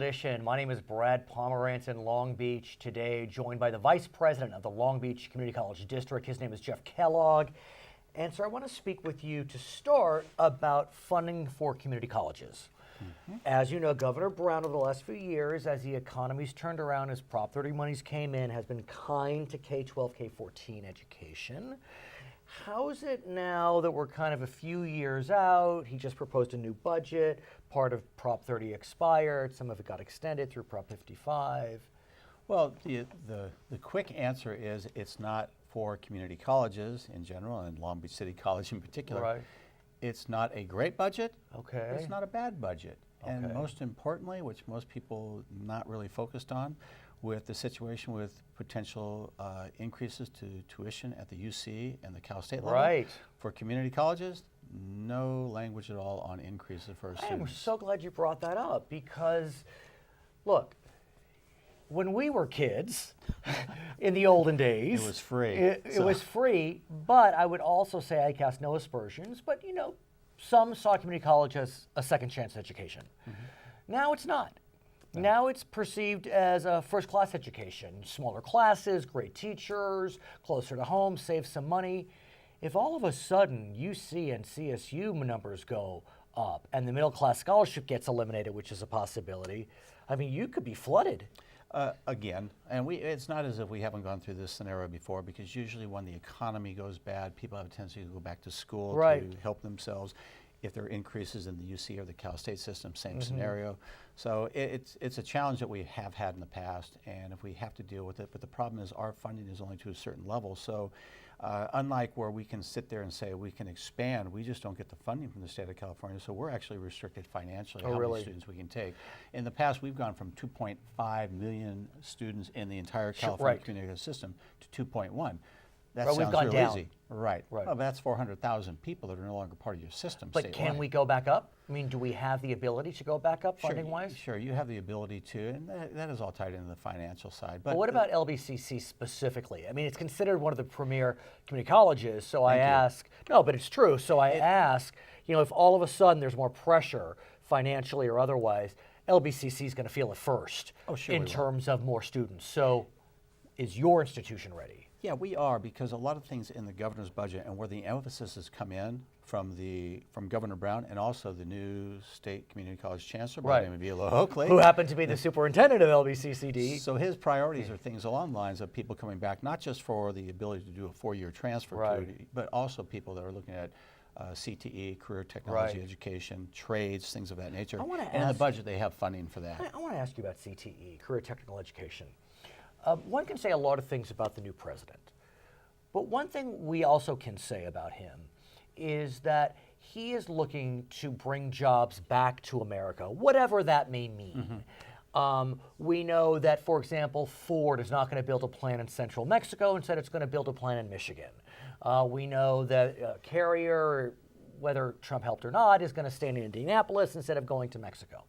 edition. My name is Brad Pomerance in Long Beach today, joined by the Vice President of the Long Beach Community College District. His name is Jeff Kellogg. And so I want to speak with you to start about funding for community colleges. As you know, Governor Brown over the last few years, as the economy's turned around, as Prop 30 monies came in, has been kind to K-12, K-14 education. How's it now that we're kind of a few years out? He just proposed a new budget. Part of Prop 30 expired. Some of it got extended through Prop 55. Well, the quick answer is it's not for community colleges in general and Long Beach City College in particular. Right. It's not a great budget. Okay. It's not a bad budget. Okay. And most importantly, which most people not really focused on, with the situation with potential increases to tuition at the UC and the Cal State level. Right. For community colleges, no language at all on increases for students. I'm so glad you brought that up because, look, when we were kids, in the olden days, It was free. It was free, but I would also say I cast no aspersions, but you know, some saw community college as a second chance education. Now it's not. Now it's perceived as a first-class education. Smaller classes, great teachers, closer to home, save some money. If all of a sudden UC and CSU numbers go up and the middle-class scholarship gets eliminated, which is a possibility, I mean, you could be flooded. Again, and it's not as if we haven't gone through this scenario before, because usually when the economy goes bad, people have a tendency to go back to school Right. to help themselves. If there are increases in the UC or the Cal State system, same scenario. So it's a challenge that we have had in the past, and if we have to deal with it, but the problem is our funding is only to a certain level. So unlike where we can sit there and say we can expand, we just don't get the funding from the state of California, so we're actually restricted financially how really? many students we can take. In the past, we've gone from 2.5 million students in the entire California right. community college system to 2.1. That Right, we've sounds gone real down. easy. Right. Right. Well, that's 400,000 people that are no longer part of your system. But can we go back up? I mean, do we have the ability to go back up funding-wise? Sure, you have the ability to, and that is all tied into the financial side. But Well, what about LBCC specifically? I mean, it's considered one of the premier community colleges, so I ask, no, but it's true, so I ask, you know, if all of a sudden there's more pressure financially or otherwise, LBCC is going to feel it first in terms of more students. So is your institution ready? Yeah, we are, because a lot of things in the governor's budget and where the emphasis has come in from Governor Brown and also the new state community college chancellor, by the name of Vila Oakley, who happened to be the superintendent of LBCCD. So his priorities are things along the lines of people coming back, not just for the ability to do a 4-year transfer, but also people that are looking at CTE, career technology education, trades, things of that nature. And in the budget, they have funding for that. I want to ask you about CTE, career technical education. One can say a lot of things about the new president, but one thing we also can say about him is that he is looking to bring jobs back to America, whatever that may mean. We know that, for example, Ford is not going to build a plant in central Mexico. Instead, it's going to build a plant in Michigan. We know that Carrier, whether Trump helped or not, is going to stay in Indianapolis instead of going to Mexico.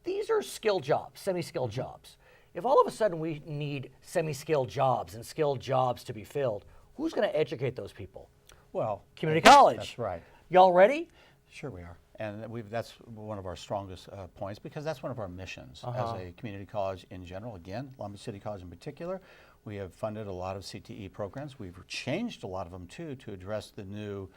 These are skilled jobs, semi-skilled jobs. If all of a sudden we need semi-skilled jobs and skilled jobs to be filled, who's going to educate those people? Well, Community college. That's right. Y'all ready? Sure we are. And that's one of our strongest points, because that's one of our missions as a community college in general. Again, Long Beach City College in particular, we have funded a lot of CTE programs. We've changed a lot of them too to address the new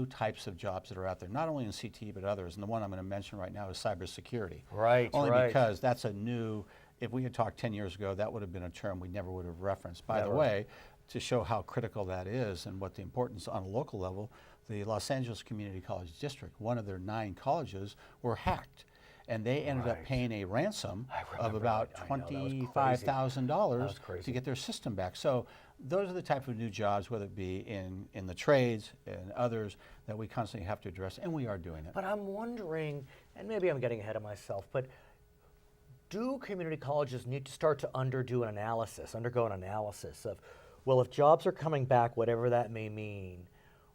types of jobs that are out there, not only in CTE but others. And the one I'm going to mention right now is cybersecurity. Right, Only because that's a new, if we had talked 10 years ago, that would have been a term we never would have referenced. By the way, to show how critical that is and what the importance on a local level, the Los Angeles Community College District, one of their 9 colleges, were hacked. And they ended up paying a ransom of about $25,000 to get their system back. So those are the type of new jobs, whether it be in the trades and others, that we constantly have to address, and we are doing it. But I'm wondering, and maybe I'm getting ahead of myself, but do community colleges need to start to undergo an analysis of, well, if jobs are coming back, whatever that may mean,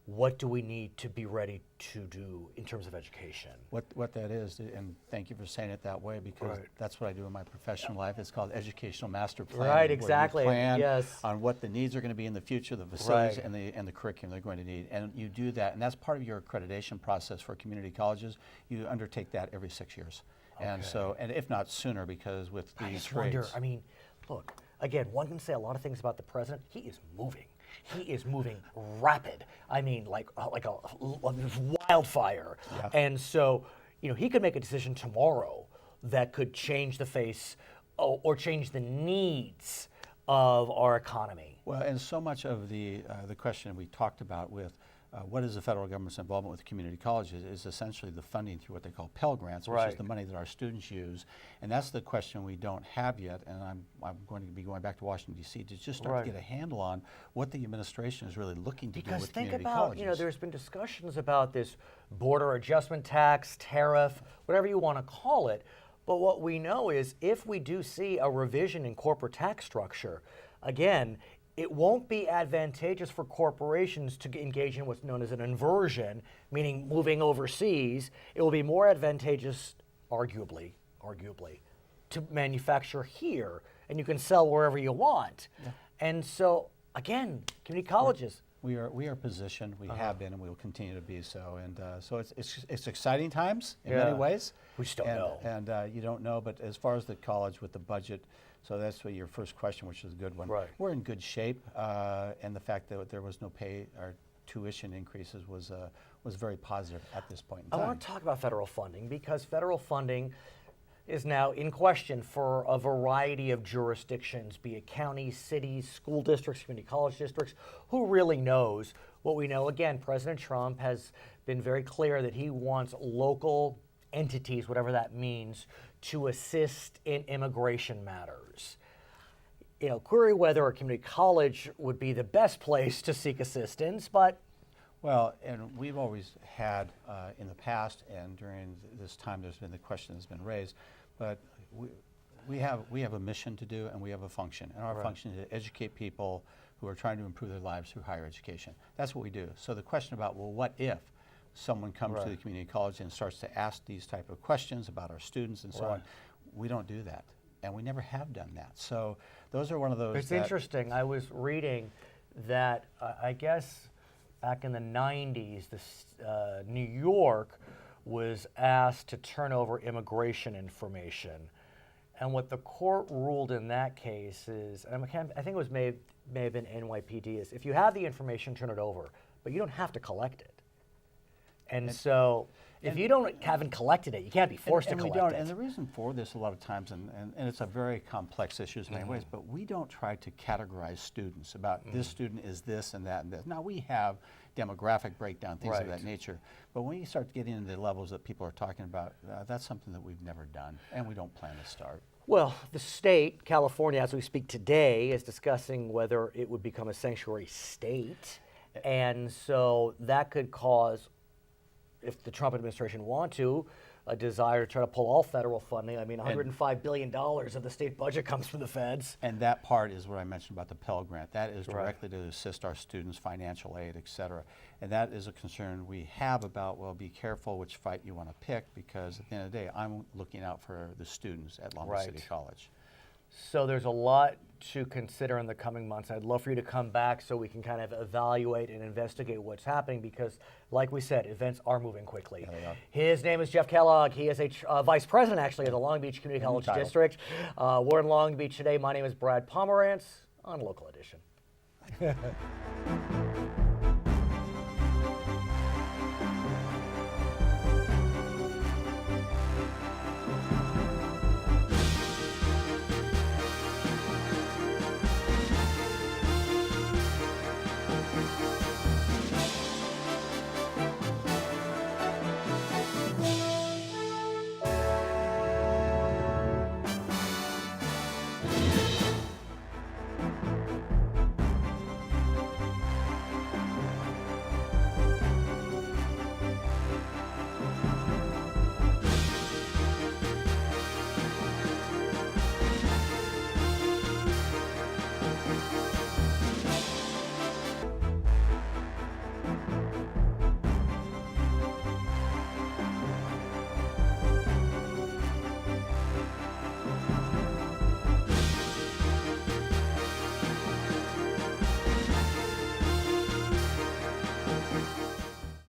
what do we need to be ready to do in terms of education? What that is, and thank you for saying it that way, because that's what I do in my professional life. It's called educational master planning. Right, exactly. Where you plan Yes. on what the needs are going to be in the future, the facilities and the curriculum they're going to need. And you do that, and that's part of your accreditation process for community colleges. You undertake that every 6 years. And so, and if not sooner, because with I these just wonder, trades. I mean, look, again, one can say a lot of things about the president. He is moving. He is moving rapid. I mean, like a wildfire. Yeah. And so, he could make a decision tomorrow that could change the face or change the needs of our economy. Well, and so much of the question we talked about with what is the federal government's involvement with community colleges is essentially the funding through what they call Pell Grants, which is the money that our students use. And that's the question we don't have yet. And I'm going to be going back to Washington, D.C. to just start to get a handle on what the administration is really looking to do with community colleges. Think about, there's been discussions about this border adjustment tax, tariff, whatever you want to call it. But what we know is if we do see a revision in corporate tax structure, again, it won't be advantageous for corporations to engage in what's known as an inversion, meaning moving overseas. It will be more advantageous, arguably, to manufacture here, and you can sell wherever you want. Yeah. And so, again, community colleges. We are positioned. We have been, and we will continue to be so. And so it's exciting times in many ways. We just don't know. And you don't know. But as far as the college with the budget, so that's what your first question, which is a good one. Right. We're in good shape, and the fact that there was no pay or tuition increases was very positive at this point in time. I want to talk about federal funding because federal funding is now in question for a variety of jurisdictions, be it counties, cities, school districts, community college districts. Who really knows? What we know, again, President Trump has been very clear that he wants local entities, whatever that means, to assist in immigration matters. Query whether a community college would be the best place to seek assistance, but well, and we've always had in the past, and during this time, there's been the question that's been raised, but we have a mission to do, and we have a function, and our function is to educate people who are trying to improve their lives through higher education. That's what we do. So the question about, well, what if someone comes to the community college and starts to ask these type of questions about our students and so on, we don't do that, and we never have done that. So those are one of those. It's interesting. I was reading that I guess back in the 90s, New York was asked to turn over immigration information. And what the court ruled in that case is, and I think it was may have been NYPD, is if you have the information, turn it over, but you don't have to collect it. And so if you haven't collected it, you can't be forced to collect it. And the reason for this a lot of times, and it's a very complex issue in many ways, but we don't try to categorize students about this student is this and that and this. Now we have demographic breakdown, things of that nature, but when you start getting into the levels that people are talking about, that's something that we've never done, and we don't plan to start. Well, the state, California, as we speak today, is discussing whether it would become a sanctuary state, and so that could cause, if the Trump administration want to, a desire to try to pull all federal funding. I mean, $105 billion of the state budget comes from the feds. And that part is what I mentioned about the Pell Grant. That is directly to assist our students, financial aid, et cetera. And that is a concern we have about, well, be careful which fight you want to pick, because at the end of the day, I'm looking out for the students at Long Beach City College. So there's a lot to consider in the coming months. I'd love for you to come back so we can kind of evaluate and investigate what's happening because, like we said, events are moving quickly. Yeah, His name is Jeff Kellogg. He is a vice president, actually, of the Long Beach Community College District. We're in Long Beach today. My name is Brad Pomerance on Local Edition.